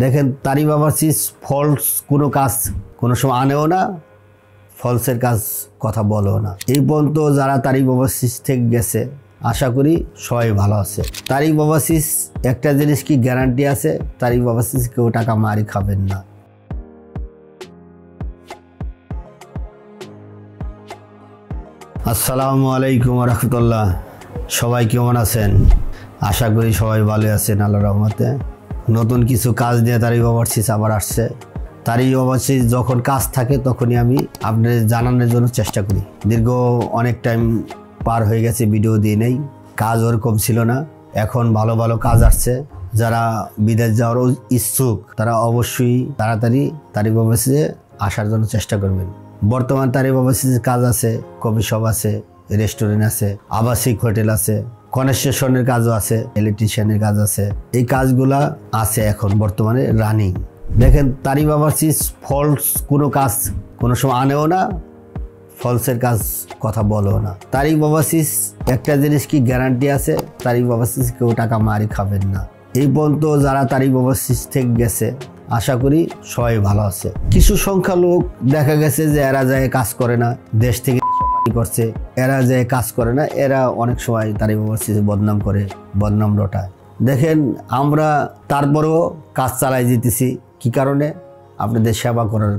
দেখেন তারিফ overseas false কোনো কাজ কোনো সময় আনেও না, ফলসের কাজ কথা বলেও না। এই পর্যন্ত যারা তারিফ ওভারসিজ থেকে গেছে আশা করি সবাই ভালো আছে। তারিফ ওভারসিজ একটা জিনিস কি গ্যারান্টি আছে, তারিফ ওভারসিজ কেউ টাকা মারি খাবেন না। আসসালামু আলাইকুম রাহমাতুল্লাহ। সবাই কেমন আছেন? আশা করি সবাই ভালো আছেন আল্লাহর রহমতে। নতুন কিছু কাজ নিয়ে তারিফ ওভারসিজ আবার আসছে। তারিফ ওভারসিজ যখন কাজ থাকে তখনই আমি আপনাদের জানানোর জন্য চেষ্টা করি। দীর্ঘ অনেক টাইম পার হয়ে গেছে, ভিডিও দিয়ে নেই, কাজ ওরকম ছিল না। এখন ভালো ভালো কাজ আসছে। যারা বিদেশ যাওয়ার ইচ্ছুক তারা অবশ্যই তাড়াতাড়ি তারিফ ওভারসিজে আসার জন্য চেষ্টা করবেন। বর্তমান তারিফ ওভারসিজের কাজ আছে, কফি শপ আছে, রেস্টুরেন্ট আছে, আবাসিক হোটেল আছে, কনস্ট্রাকশনের কাজও আছে, ইলেকট্রিশিয়ানের কাজ আছে। এই কাজগুলা আছে এখন বর্তমানে রানিং। দেখেন তারিফ ওভারসিজ ফলস কোনো কাজ কোনো সময় আনেও না, ফলসের কাজ কথা বলেও না। তারিফ ওভারসিজ একটা জিনিস কি গ্যারান্টি আছে, তারিফ ওভারসিজ কেউ টাকা মারি খাবেন না। এই পর্যন্ত যারা তারিফ ওভারসিজ থেকে গেছে আশা করি সবাই ভালো আছে। কিছু সংখ্যা লোক দেখা গেছে যে এরা যায় কাজ করে না, দেশ থেকে করছে, এরা যায় কাজ করে না, এরা অনেক সময় তারিফ ওভারসিজে বদনাম করে, বদনাম রটায়। দেখেন আমরা তারপরেও কাজ চালাই যেতেছি কি কারণে? আপনাদের সেবা করার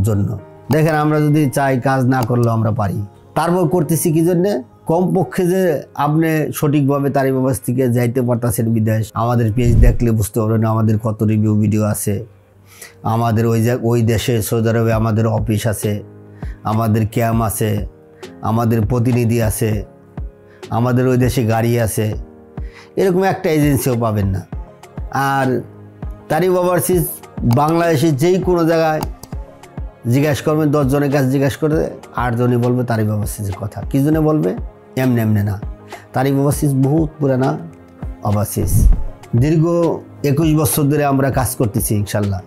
জন্য। দেখেন আমরা যদি চাই কাজ না করলেও আমরা পারি, তারপর করতেছি কি জন্যে? কমপক্ষে যে আপনি সঠিকভাবে তারিফ ওভারসিজ থেকে যাইতে পারতেছেন বিদেশ, আমাদের পেজ দেখলে বুঝতে পারবেন আমাদের কত রিভিউ ভিডিও আছে। আমাদের ওই দেশে সৌদি আরবে আমাদের অফিস আছে, আমাদের ক্যাম্প আছে, আমাদের প্রতিনিধি আছে, আমাদের ওই দেশে গাড়ি আছে। এরকম একটা এজেন্সিও পাবেন না। আর তারিফ ওভারসিজ বাংলাদেশে যেই কোনো জায়গায় জিজ্ঞাসা করবেন, 10 জনের কাছে জিজ্ঞাসা করে 8 জনই বলবে তারিফ ওভারসিজের কথা। কি জন্য বলবে? এমনি এমনি না। তারিফ ওভারসিজ বহুত পুরানা ওভারসিজ। দীর্ঘ 21 বছর ধরে আমরা কাজ করতেছি ইনশাল্লাহ।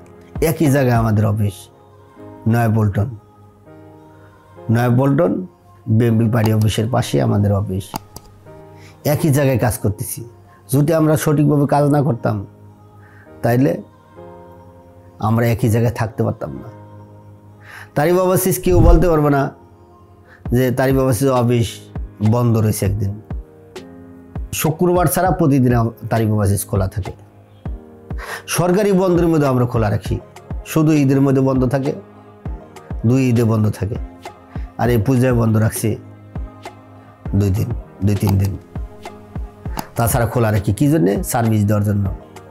একই জায়গায় আমাদের অফিস, নয়াপল্টন বিএমপি পার্টি অফিসের পাশে আমাদের অফিস। একই জায়গায় কাজ করতেছি। যদি আমরা সঠিকভাবে কাজ না করতাম তাইলে আমরা একই জায়গায় থাকতে পারতাম না। তারিফ ওভারসিজ কেউ বলতে পারবে না যে তারিফ ওভারসিজ অফিস বন্ধ রয়েছে একদিন। শুক্রবার ছাড়া প্রতিদিন তারিফ ওভারসিজ খোলা থাকে। সরকারি বন্ধের মধ্যে আমরা খোলা রাখি, শুধু ঈদের মধ্যে বন্ধ থাকে, 2 ঈদে বন্ধ থাকে। আর এই পূজায় বন্ধ রাখছি 2-3 দিন। তাছাড়া খোলা রাখি কি জন্যে? সার্ভিস দেওয়ার জন্য।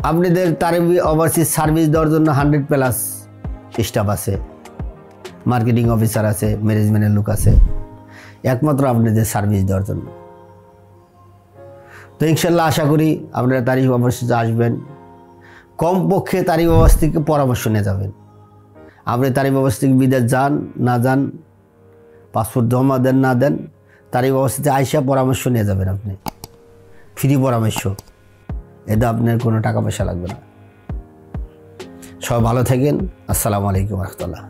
আপনাদের তারিফ ওভারসিজ সার্ভিস দেওয়ার জন্য 100+ স্টাফ আছে, মার্কেটিং অফিসার আছে, ম্যানেজমেন্টের লোক আছে, একমাত্র আপনাদের সার্ভিস দেওয়ার জন্য। তো ইনশাল্লাহ আশা করি আপনারা তারিফ ওভারসিজে আসবেন। কমপক্ষে তারিফ ওভারসিজ থেকে পরামর্শ নিয়ে যাবেন। আপনি তারিফ ওভারসিজ থেকে বিদেশ যান না যান, পাসপোর্ট জমা দেন না দেন, তারিফ ওভারসিজে আইসা পরামর্শ নিয়ে যাবেন। আপনি ফ্রি পরামর্শ, এতে আপনার কোনো টাকা পয়সা লাগবে না। সবাই ভালো থাকেন। আসসালামু আলাইকুম রাহমাতুল্লাহ।